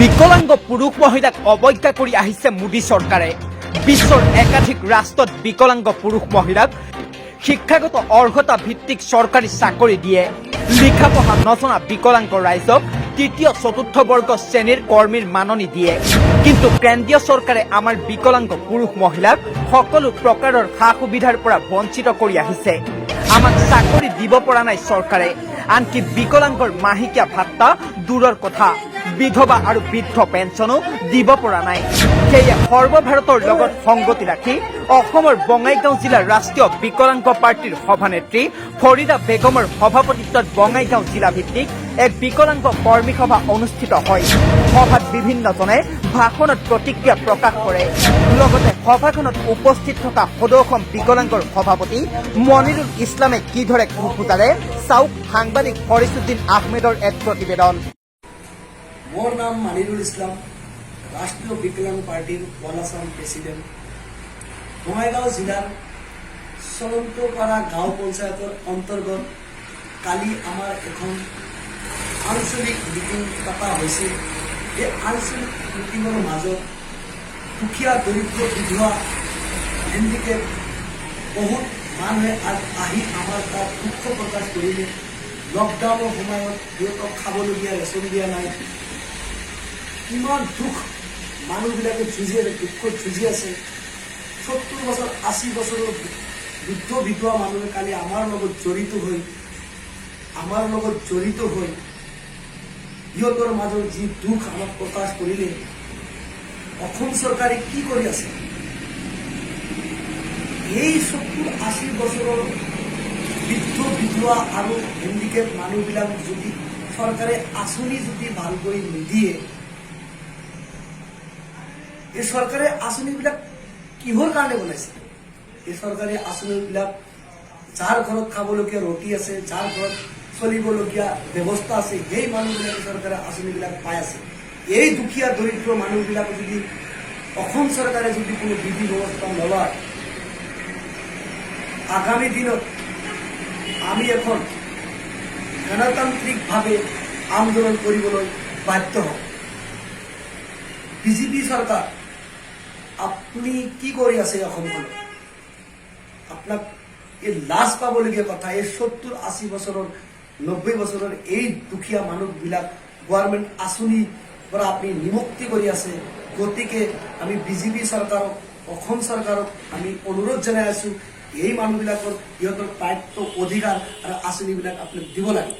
বিকলাঙ্গ পুৰুষ মহিলাক অৱজ্ঞা কৰি আহিছে মোদী চৰকাৰে। বিশ্বৰ একাধিক ৰাষ্ট্ৰত বিকলাঙ্গ পুৰুষ মহিলাক শিক্ষাগত অৰ্হতা ভিত্তিক চৰকাৰী চাকৰি দিয়ে। লিখা পঢ়া নজনা বিকলাঙ্গ ৰাইজক তৃতীয় চতুৰ্থ বৰ্গ শ্ৰেণীৰ কৰ্মীৰ মাননি দিয়ে। কিন্তু কেন্দ্ৰীয় চৰকাৰে আমাৰ বিকলাঙ্গ পুৰুষ মহিলাক সকলো প্ৰকাৰৰ সা সুবিধাৰ পৰা বঞ্চিত কৰি আহিছে। আমাক চাকৰি দিব পৰা নাই চৰকাৰে। আনকি বিকলাঙ্গৰ মাহেকীয়া ভাত্তা দূৰৰ কথা, বিধৱা আৰু বৃদ্ধ পেঞ্চনো দিব পৰা নাই। সেয়ে সৰ্বভাৰতৰ লগত সংগতি ৰাখি অসমৰ বঙাইগাঁও জিলাৰ ৰাষ্ট্ৰীয় বিকলাঙ্গ পাৰ্টীৰ সভানেত্ৰী ফৰিদা বেগমৰ সভাপতিত্বত বঙাইগাঁও জিলা ভিত্তিক এক বিকলাঙ্গ কৰ্মী সভা অনুষ্ঠিত হয়। সভাত বিভিন্নজনে ভাষণত প্ৰতিক্ৰিয়া প্ৰকাশ কৰে। লগতে সভাখনত উপস্থিত থকা সদৌ বিকলাঙ্গৰ সভাপতি মনিৰুল ইছলামে কিদৰে খোজোতাৰে চাওক সাংবাদিক ফৰিছুদ্দিন আহমেদৰ এক প্ৰতিবেদন। মোৰ নাম মনিৰুল ইছলাম, ৰাষ্ট্ৰীয় বিকলাঙ্গ পাৰ্টিৰ অল আছাম প্ৰেচিডেণ্ট। বঙাইগাঁও জিলাৰ চলন্তপাৰা গাঁও পঞ্চায়তৰ অন্তৰ্গত কালি আমাৰ এখন আঞ্চলিক মিটিং পতা হৈছে। এই আঞ্চলিক মিটিঙৰ মাজত দুখীয়া দৰিদ্ৰ বিধৱা হেণ্ডিকেপ বহুত মানুহে আহি আমাৰ তাত দুখ প্ৰকাশ কৰিলে। লকডাউনৰ সময়ত সিহঁতক খাবলগীয়া ৰেচন দিয়া নাই। কিমান দুখ মানুহবিলাকে দুখত যুঁজি আছে। 70 বছৰ 80 বছৰৰ বৃদ্ধ বিধৱা মানুহে কালি আমাৰ লগত জড়িত হৈ সিহঁতৰ মাজত যি দুখ আমাক প্ৰকাশ কৰিলে। অসম চৰকাৰে কি কৰি আছে? এই 70-80 বছৰৰ বৃদ্ধ বিধৱা আৰু হেণ্ডিকেপ মানুহবিলাক যদি চৰকাৰে আঁচনি যদি ভালকৈ নিদিয়ে, এই চৰকাৰে আঁচনিবিলাক কিহৰ কাৰণে বনাইছে? এই চৰকাৰী আঁচনিবিলাক যাৰ ঘৰত খাবলগীয়া ৰুটি আছে, যাৰ ঘৰত চলিবলগীয়া ব্যৱস্থা আছে, সেই মানুহবিলাকে চৰকাৰে আঁচনিবিলাক পাই আছে। এই দুখীয়া দৰিদ্ৰ মানুহবিলাক যদি অসম চৰকাৰে যদি কোনো বিধি ব্যৱস্থা নলয়, আগামী দিনত আমি এখন গণতান্ত্ৰিকভাৱে আন্দোলন কৰিবলৈ বাধ্য হম। বিজেপি চৰকাৰ আপুনি কি কৰি আছে অসমখনত? আপোনাক এই লাজ পাবলগীয়া কথা। এই 70-80 বছৰৰ 90 বছৰৰ এই দুখীয়া মানুহবিলাক গভৰ্ণমেণ্ট আঁচনিৰ পৰা আপুনি নিমুক্তি কৰি আছে। গতিকে আমি বিজেপি চৰকাৰক, অসম চৰকাৰক আমি অনুৰোধ জনাই আছো, এই মানুহবিলাকৰ সিহঁতৰ প্ৰাপ্য অধিকাৰ আৰু আঁচনিবিলাক আপুনি দিব লাগে।